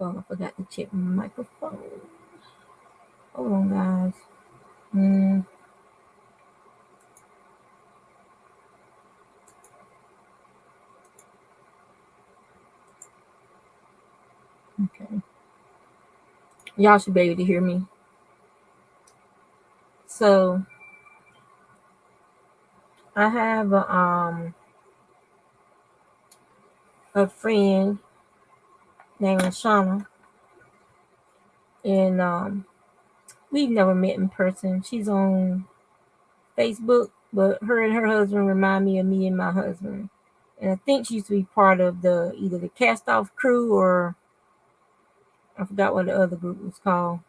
Oh, I forgot to check my microphone. Hold on, guys. Okay. Y'all should be able to hear me. So I have a friend named Shauna, and we've never met in person. She's on Facebook, but her and her husband remind me of me and my husband. And I think she used to be part of either the cast off crew, or I forgot what the other group was called,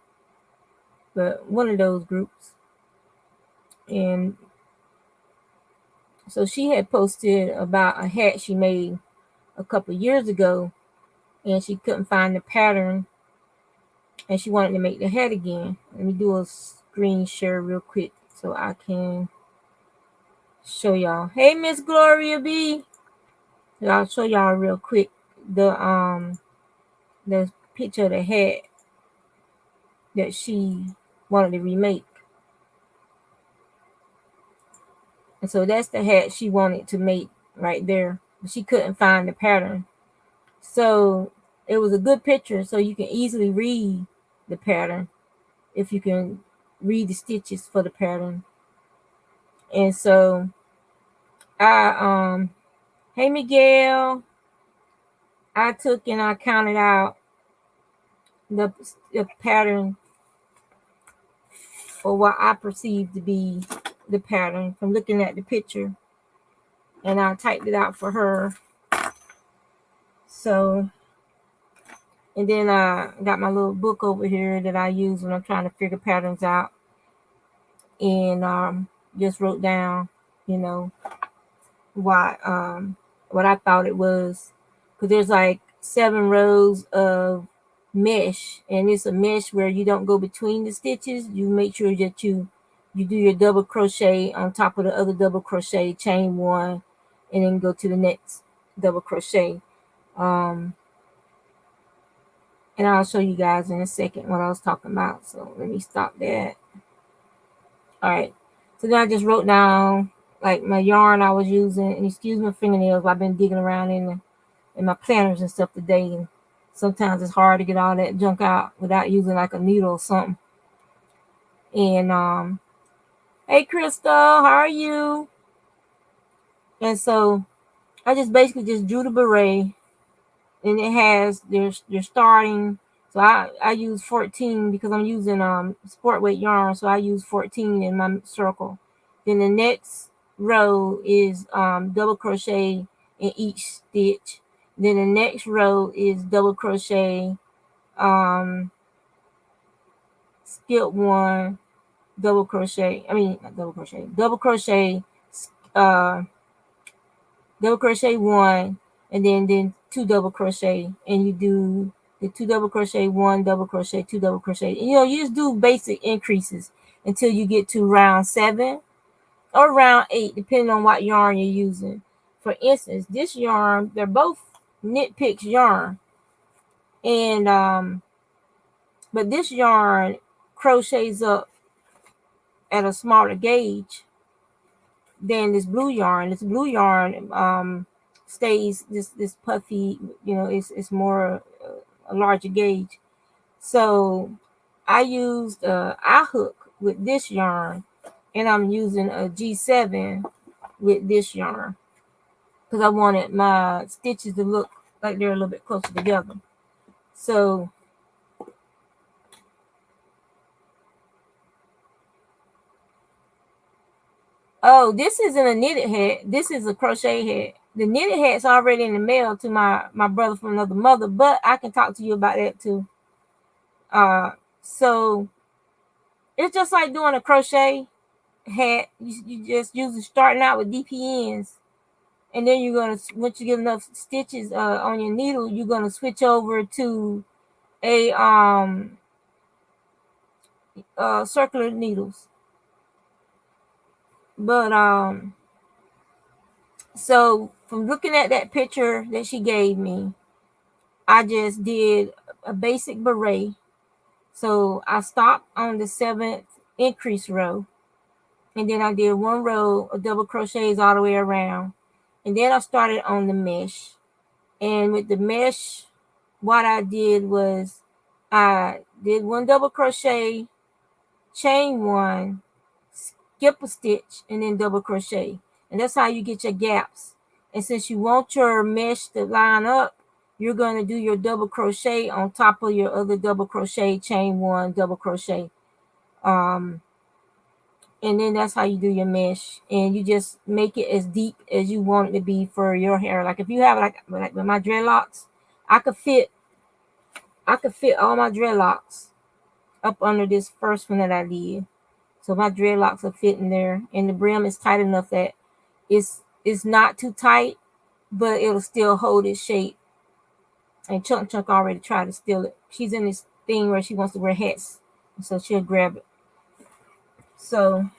but one of those groups. And so she had posted about a hat she made a couple years ago, and she couldn't find the pattern, and she wanted to make the hat again. Let me do a screen share real quick so I can show y'all. Hey, Miss Gloria B. So I'll show y'all real quick the picture of the hat that she wanted to remake. And so that's the hat she wanted to make right there. But she couldn't find the pattern. So it was a good picture, so you can easily read the pattern if you can read the stitches for the pattern. And so hey Miguel, I took and I counted out the pattern, or what I perceived to be the pattern from looking at the picture, and I typed it out for her. So, and then I got my little book over here that I use when I'm trying to figure patterns out, and just wrote down, you know, what I thought it was, because there's like 7 rows of mesh, and it's a mesh where you don't go between the stitches. You make sure that you do your double crochet on top of the other double crochet, chain 1, and then go to the next double crochet. And I'll show you guys in a second what I was talking about. So let me stop that. All right. So then I just wrote down like my yarn I was using, and excuse my fingernails. I've been digging around in my planners and stuff today, and sometimes it's hard to get all that junk out without using like a needle or something. And hey Crystal, how are you? And so I just basically just drew the beret, and it has they're starting. So I use 14 because I'm using sport weight yarn, so I use 14 in my circle. Then the next row is double crochet in each stitch. Then the next row is double crochet, skip 1, double crochet. I mean not double crochet, double crochet, uh, double crochet 1, and then 2 double crochet, and you do the 2 double crochet, 1 double crochet, 2 double crochet. And, you just do basic increases until you get to round 7 or round 8, depending on what yarn you're using. For instance, this yarn, they're both Knit Picks yarn, and but this yarn crochets up at a smaller gauge than this blue yarn. This blue yarn stays this puffy, it's more a larger gauge. So I used eye hook with this yarn, and I'm using a G7 with this yarn because I wanted my stitches to look like they're a little bit closer together. So this isn't a knitted hat. This is a crochet hat. The knitted hat's already in the mail to my brother from another mother, but I can talk to you about that too. So it's just like doing a crochet hat. You just usually starting out with DPNs, and then you're gonna, once you get enough stitches on your needle, you're gonna switch over to a circular needles. But so from looking at that picture that she gave me, I just did a basic beret. So I stopped on the 7th increase row, and then I did 1 row of double crochets all the way around, and then I started on the mesh. And with the mesh, what I did was I did 1 double crochet, chain 1, skip a stitch, and then double crochet. And that's how you get your gaps. And since you want your mesh to line up, you're going to do your double crochet on top of your other double crochet, chain 1, double crochet. And then that's how you do your mesh. And you just make it as deep as you want it to be for your hair. Like if you have like with my dreadlocks, I could fit all my dreadlocks up under this first one that I did. So my dreadlocks are fitting there, and the brim is tight enough that it's not too tight, but it'll still hold its shape. And Chunk already tried to steal it. She's in this thing where she wants to wear hats, so she'll grab it. So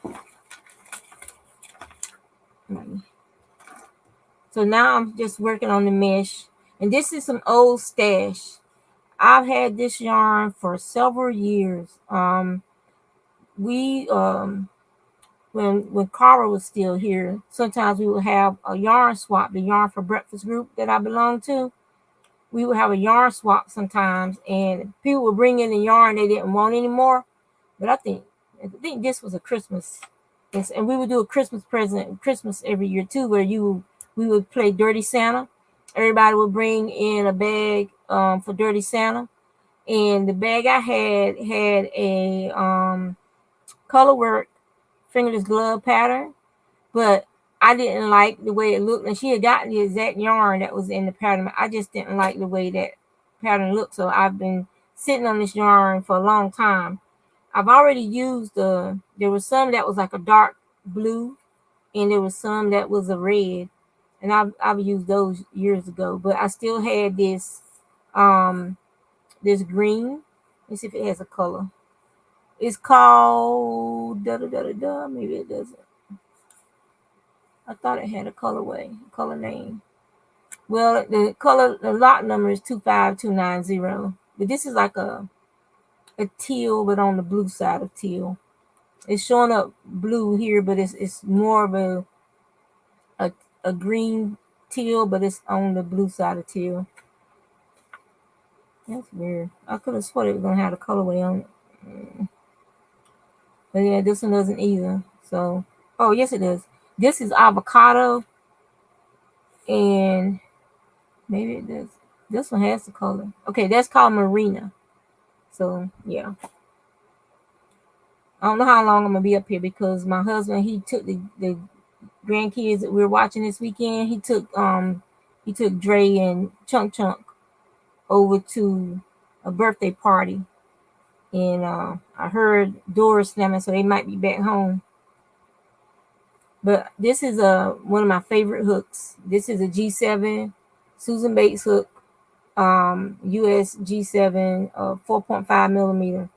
now I'm just working on the mesh, and this is some old stash. I've had this yarn for several years. When Cara was still here, sometimes we would have a yarn swap. The Yarn for Breakfast group that I belong to, we would have a yarn swap sometimes, and people would bring in the yarn they didn't want anymore. But I think this was a Christmas, and we would do a Christmas present, Christmas every year too, where we would play Dirty Santa. Everybody would bring in a bag for Dirty Santa, and the bag I had a color work fingerless glove pattern, but I didn't like the way it looked. And she had gotten the exact yarn that was in the pattern. I just didn't like the way that pattern looked. So I've been sitting on this yarn for a long time. I've already used there was some that was like a dark blue, and there was some that was a red, and I've used those years ago. But I still had this this green. Let's see if it has a color. It's called maybe it doesn't. I thought it had a color name. Well, the lot number is 25290. But this is like a teal, but on the blue side of teal. It's showing up blue here, but it's more of a green teal, but it's on the blue side of teal. That's weird. I could have sworn it was gonna have a colorway on it. But yeah, this one doesn't either. So, oh yes, it does. This is avocado, and maybe it does. This one has the color. Okay, that's called Marina. So yeah, I don't know how long I'm gonna be up here because my husband, he took the grandkids that we were watching this weekend. He took Dre and Chunk over to a birthday party, and I heard doors slamming, so they might be back home. But this is one of my favorite hooks. This is a G7 Susan Bates hook, US G7, 4.5 millimeter.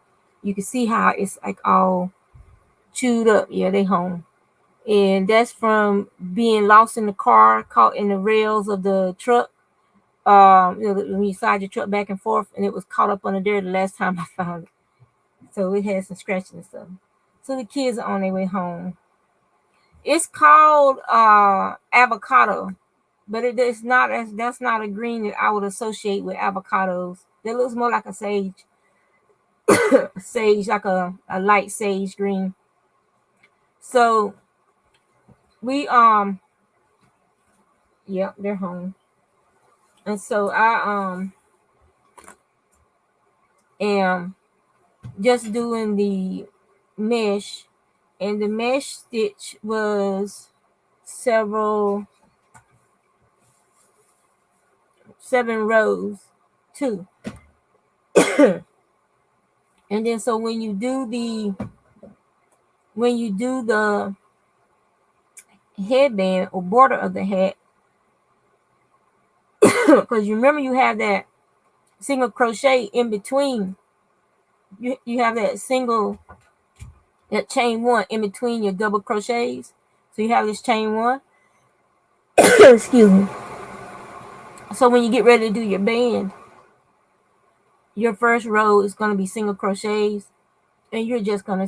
You can see how it's like all chewed up. Yeah, they home. And that's from being lost in the car, caught in the rails of the truck. When you slide your truck back and forth, and it was caught up under there the last time I found it. So it has some scratches and stuff. So the kids are on their way home. It's called avocado, but it's not. That's not a green that I would associate with avocados. That looks more like a sage, like a light sage green. So we yep, they're home. And so I am just doing the mesh, and the mesh stitch was 7 rows too. And then so when you do the headband or border of the hat, because you remember you have that single crochet in between. You have that chain 1 in between your double crochets. So you have this chain 1. Excuse me. So when you get ready to do your band, your first row is going to be single crochets, and you're just gonna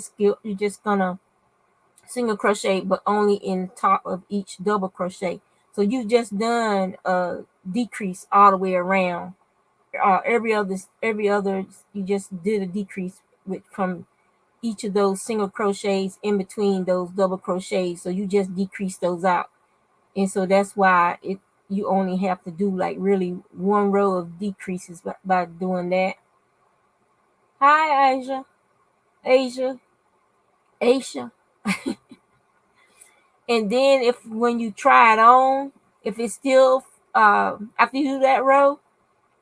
single crochet, but only in top of each double crochet. So you just done a decrease all the way around. Every other you just did a decrease with from each of those single crochets in between those double crochets. So you just decrease those out, and so that's why it you only have to do like really one row of decreases by doing that. Hi, Asia, Asia. And then if when you try it on, if it's still after you do that row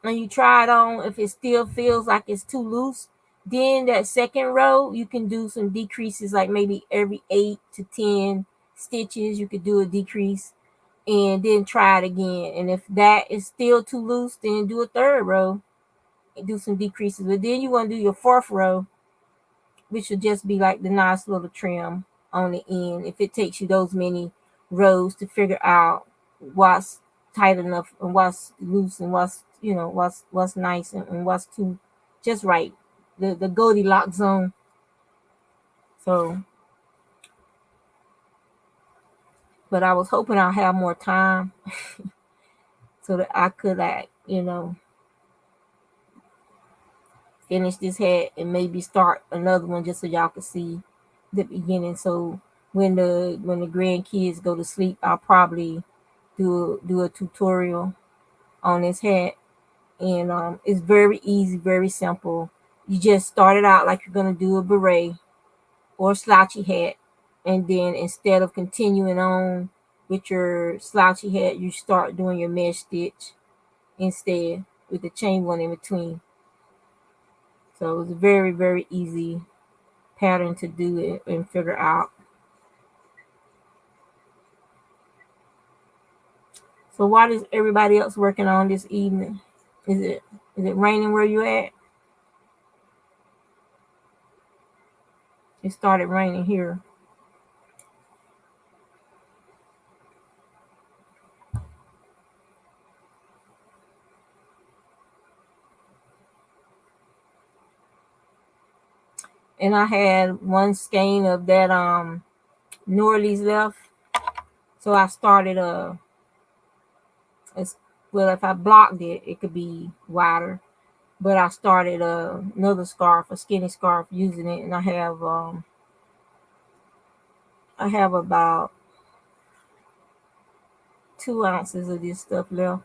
and you try it on, if it still feels like it's too loose, then that second row you can do some decreases, like maybe every 8 to 10 stitches you could do a decrease, and then try it again. And if that is still too loose, then do a third row and do some decreases. But then you want to do your fourth row, which would just be like the nice little trim on the end. If it takes you those many rows to figure out what's tight enough and what's loose and what's what's nice and what's too just right, the Goldilocks zone. So, but I was hoping I'll have more time so that I could like finish this hat and maybe start another one just so y'all could see the beginning. So when the grandkids go to sleep, I'll probably do a tutorial on this hat, and it's very easy, very simple. You just start it out like you're gonna do a beret or a slouchy hat, and then instead of continuing on with your slouchy hat, you start doing your mesh stitch instead with the chain one in between. So it's a very, very easy pattern to do it and figure out. So what is everybody else working on this evening? Is it raining where you at? It started raining here. And I had one skein of that Norley's left. So I started as well, if I blocked it, it could be wider. But I started another scarf, a skinny scarf, using it, and I have about 2 ounces of this stuff left.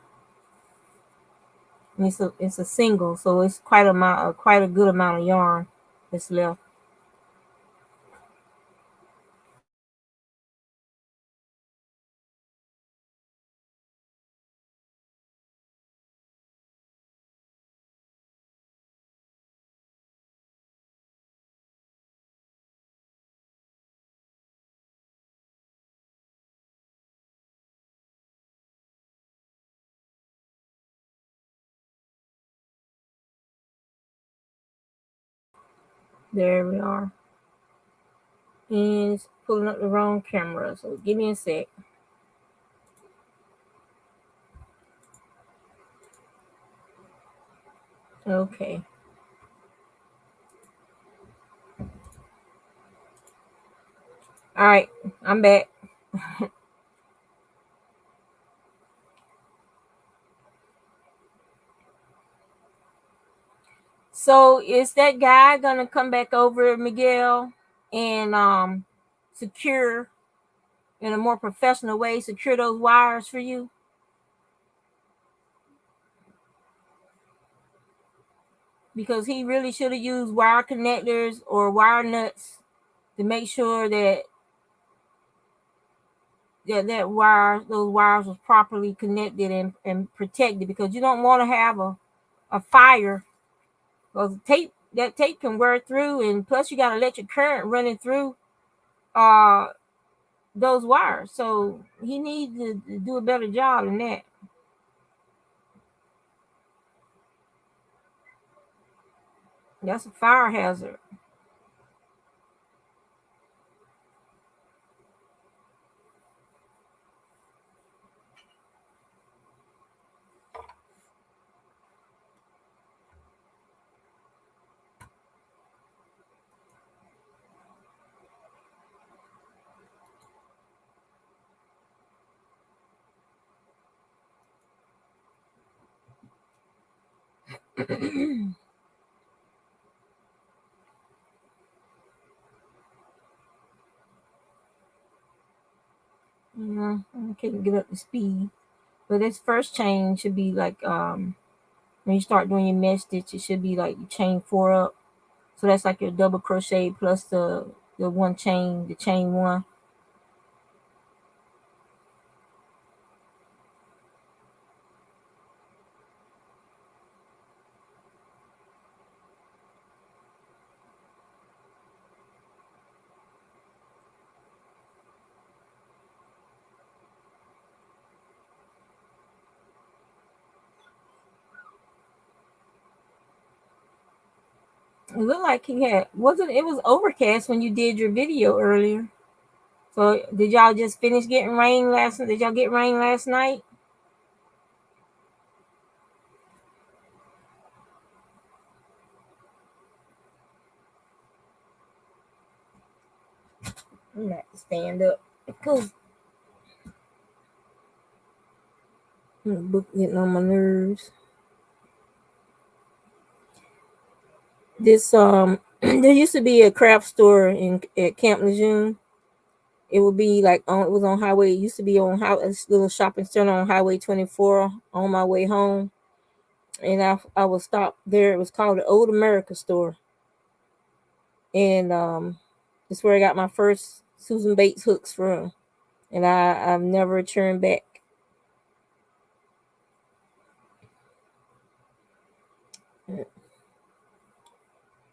And it's a single, so it's quite a good amount of yarn that's left. There we are. And it's pulling up the wrong camera, so give me a sec. Okay. All right, I'm back. So is that guy gonna come back over, Miguel, and secure in a more professional way, secure those wires for you? Because he really should have used wire connectors or wire nuts to make sure those wires was properly connected and protected, because you don't want to have a fire, because that tape can wear through, and plus you got electric current running through uh those wires. So he needs to do a better job than that. That's a fire hazard. Yeah, I couldn't get up to speed. But this first chain should be like when you start doing your mesh stitch, it should be like you chain 4 up. So that's like your double crochet plus the one chain, the chain one. It looked like he had wasn't it was overcast when you did your video earlier. So did y'all just finish getting rain last night? Did y'all get rain last night? I'm gonna have to stand up because book getting on my nerves. This there used to be a craft store in at Camp Lejeune. It would be like on it was on highway. It used to be on how this little shopping center on Highway 24 on my way home, and I would stop there. It was called the Old America Store, and it's where I got my first Susan Bates hooks from, and I've never returned back.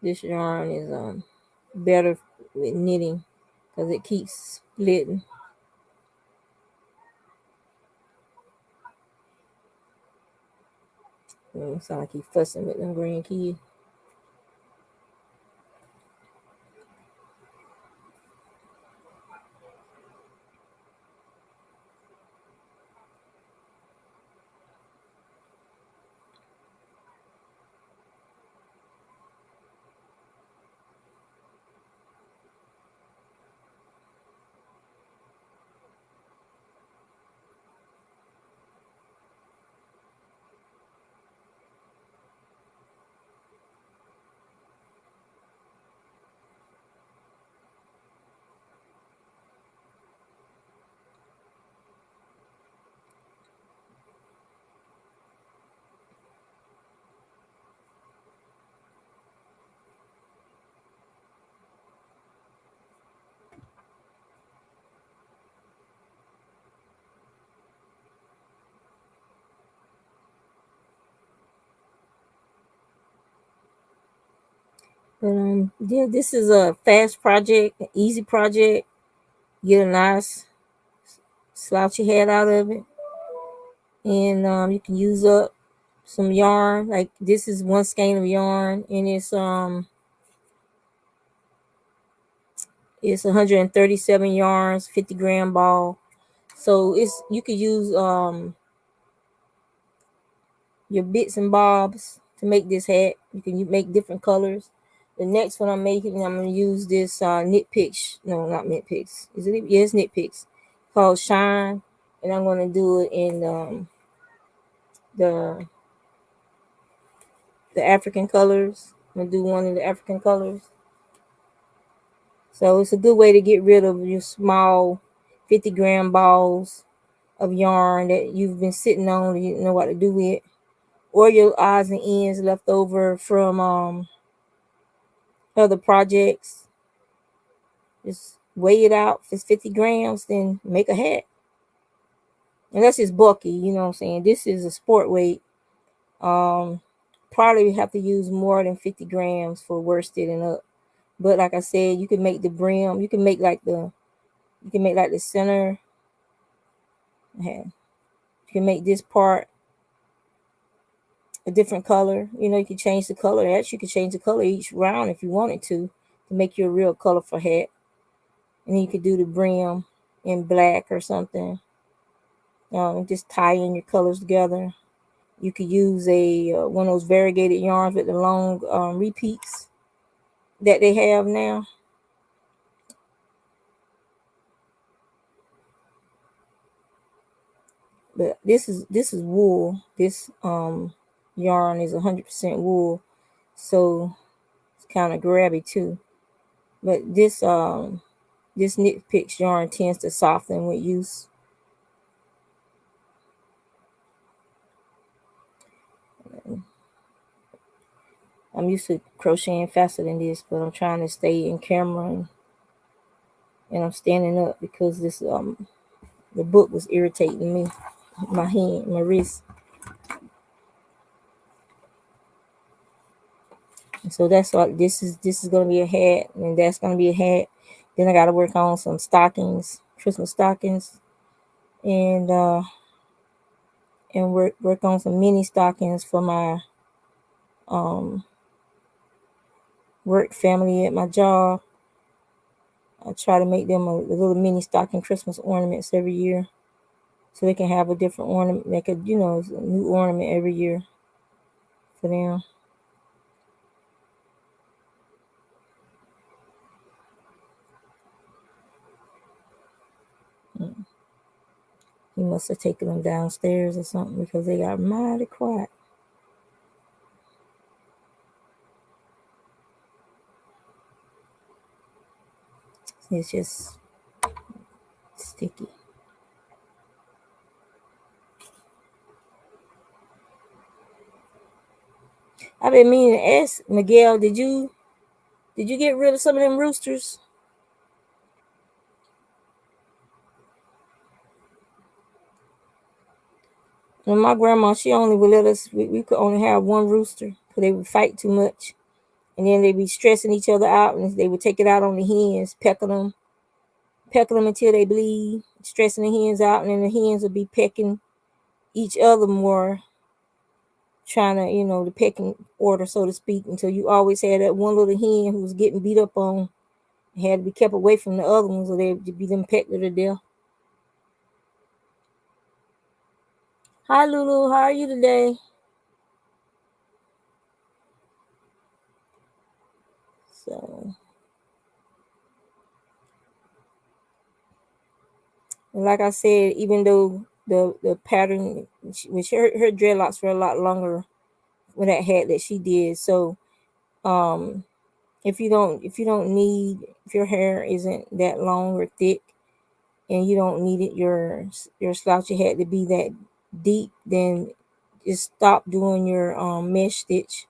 This yarn is better with knitting because it keeps splitting. Sound like he fussing with them grandkids. But yeah, this is a fast project, an easy project. Get a nice slouchy head out of it, and you can use up some yarn. Like this is one skein of yarn, and it's 137 yarns, 50-gram ball. So it's you could use your bits and bobs to make this hat. You can make different colors. The next one I'm making, I'm gonna use this knit picks. No, not knit picks. Is it? Yes, knit picks. Called Shine, and I'm gonna do it in the the African colors. I'm gonna do one in the African colors. So it's a good way to get rid of your small 50-gram balls of yarn that you've been sitting on and you don't know what to do with, or your odds and ends left over from other projects. Just weigh it out. If it's 50 grams, then make a hat. Unless it's bulky, you know what I'm saying? This is a sport weight. Um, Probably have to use more than 50 grams for worsted and up. But like I said, you can make the brim. You can make like the center. You can make this part a different color. You can change the color. Actually, you can change the color each round if you wanted to make you a real colorful hat. And then you could do the brim in black or something. Just tie in your colors together. You could use a one of those variegated yarns with the long repeats that they have now. But this is wool. This yarn is 100% wool, so it's kind of grabby too. But this Knit Picks yarn tends to soften with use. I'm used to crocheting faster than this, but I'm trying to stay in camera, and I'm standing up because this the book was irritating me, my hand, my wrist. And so that's what this is gonna be a hat, and that's gonna be a hat. Then I gotta work on some stockings, Christmas stockings, and work on some mini stockings for my work family at my job. I try to make them a little mini stocking Christmas ornaments every year, so they can have a different ornament. They could, a new ornament every year for them. He must have taken them downstairs or something because they got mighty quiet. It's just sticky. I've been meaning to ask Miguel, did you get rid of some of them roosters? And my grandma, she only would let us. We could only have one rooster because they would fight too much, and then they'd be stressing each other out, and they would take it out on the hens, pecking them until they bleed, stressing the hens out, and then the hens would be pecking each other more, trying to, the pecking order, so to speak, until you always had that one little hen who was getting beat up on, and had to be kept away from the other ones, or they would be them pecked to death. Hi, Lulu. How are you today? So, like I said, even though the pattern, which her dreadlocks were a lot longer with that hat that she did. So, um, if your hair isn't that long or thick, and you don't need it your slouchy hat to be that deep, then just stop doing your mesh stitch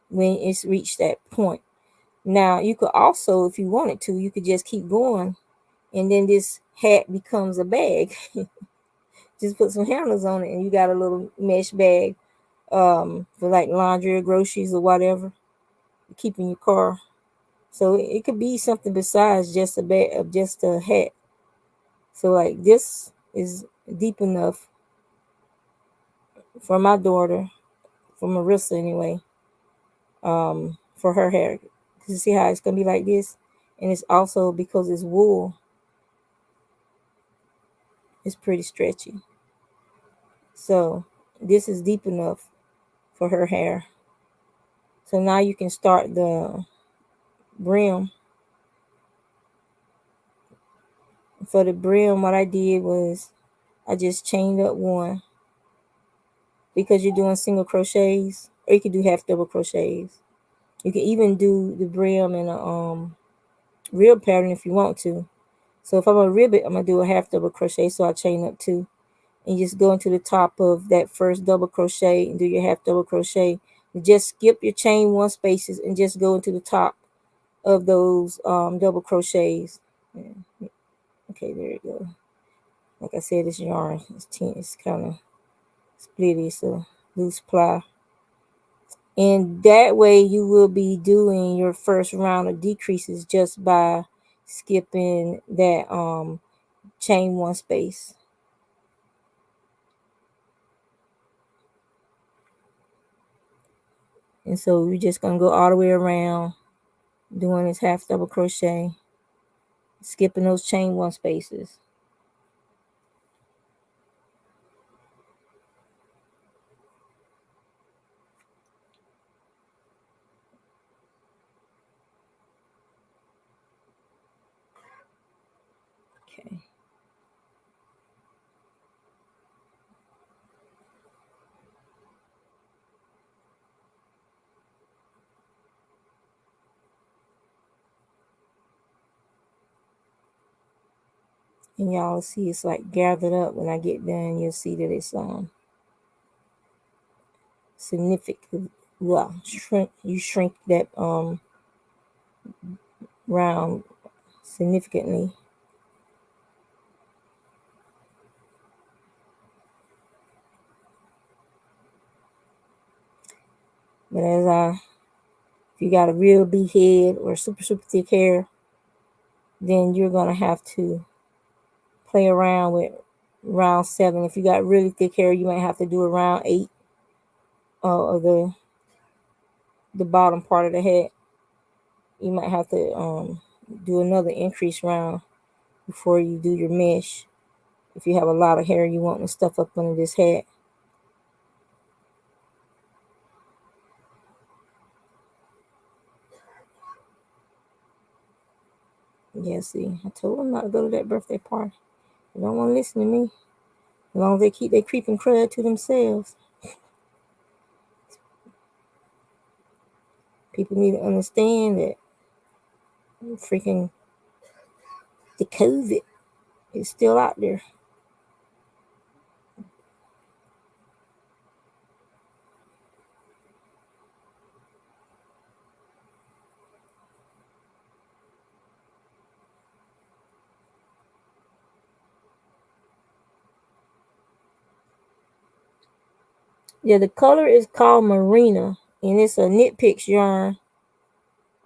when it's reached that point. Now you could also, if you wanted to, you could just keep going, and then this hat becomes a bag. Just put some handles on it, and you got a little mesh bag for like laundry or groceries or whatever, keep in your car. So it could be something besides just a bag of just a hat. So like this is deep enough for my daughter, for Marissa anyway, for her hair. You see how it's gonna be like this, and it's also because it's wool. It's pretty stretchy. So this is deep enough for her hair. So now you can start the brim. For the brim, what I did was I just chained up one, because you're doing single crochets, or you can do half double crochets. You can even do the brim in a rib pattern if you want to. So if I'm gonna rib it, I'm gonna do a half double crochet. So I chain up two, and just go into the top of that first double crochet and do your half double crochet. Just skip your chain one spaces and just go into the top of those double crochets. Okay, there you go. Like I said, this yarn it's kind of splitty, so loose ply. And that way you will be doing your first round of decreases just by skipping that chain one space. And so we're just gonna go all the way around doing this half double crochet, skipping those chain one spaces. Okay. And y'all see it's like gathered up. When I get done, you'll see that it's significant. Well, you shrink that round significantly. But if you got a real big head or super thick hair, then you're gonna have to play around with round 7. If you got really thick hair, you might have to do a round 8 of the bottom part of the head. You might have to do another increase round before you do your mesh. If you have a lot of hair you want to stuff up under this hat. Yeah, see, I told them not to go to that birthday party. They don't want to listen to me. As long as they keep their creeping crud to themselves. People need to understand that freaking the COVID is still out there. Yeah, the color is called Marina, and it's a Knit Picks yarn.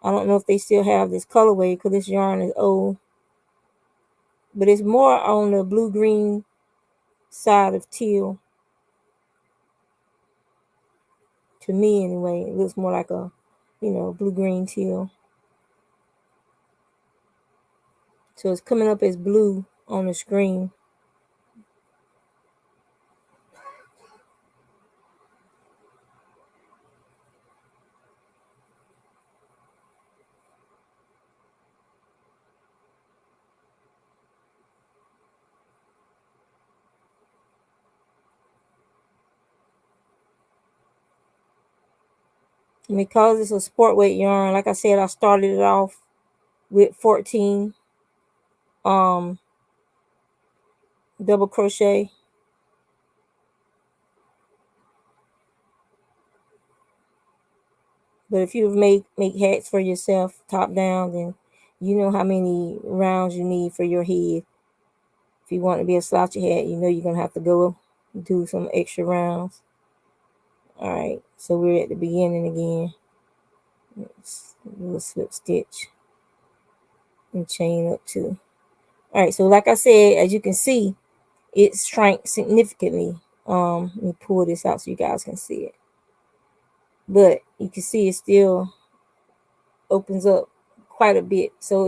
I don't know if they still have this colorway because this yarn is old. But it's more on the blue-green side of teal. To me, anyway, it looks more like a, blue-green teal. So it's coming up as blue on the screen. And because it's a sport weight yarn, like I said, I started it off with 14 double crochet. But if you make hats for yourself top down, then you know how many rounds you need for your head. If you want to be a slouchy hat, you know you're gonna have to go do some extra rounds. All right, so we're at the beginning again. Let's do a slip stitch and chain up too. All right, so like I said, as you can see, it shrank significantly. Let me pull this out so you guys can see it. But you can see it still opens up quite a bit, so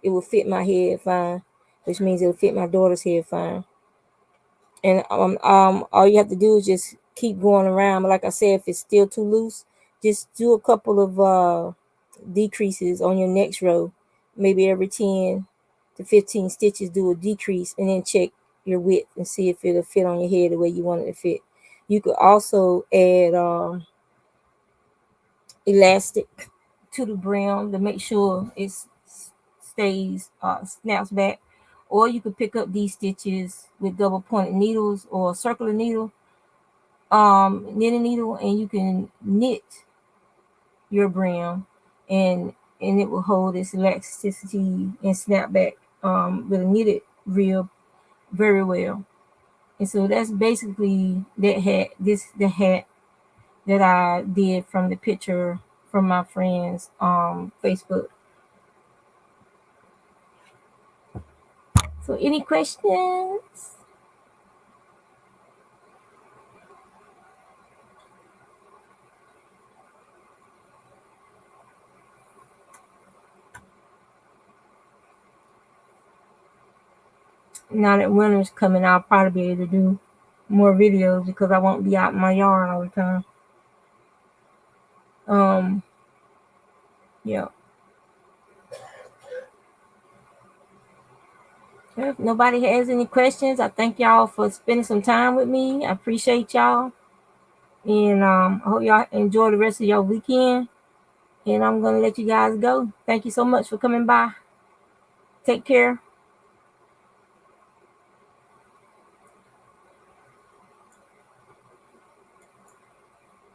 it will fit my head fine, which means it'll fit my daughter's head fine. And all you have to do is just keep going around. But like I said, if it's still too loose, just do a couple of decreases on your next row. Maybe every 10 to 15 stitches, do a decrease, and then check your width and see if it'll fit on your head the way you want it to fit. You could also add elastic to the brim to make sure it stays snaps back, or you could pick up these stitches with double pointed needles or circular needle, knitting needle, and you can knit your brim, and it will hold its elasticity and snap back with a knitted rib very well. And so that's basically that hat. The hat that I did from the picture from my friend's Facebook. So any questions? Now that winter's coming, I'll probably be able to do more videos because I won't be out in my yard all the time. Yeah. If nobody has any questions, I thank y'all for spending some time with me. I appreciate y'all. And I hope y'all enjoy the rest of your weekend. And I'm going to let you guys go. Thank you so much for coming by. Take care.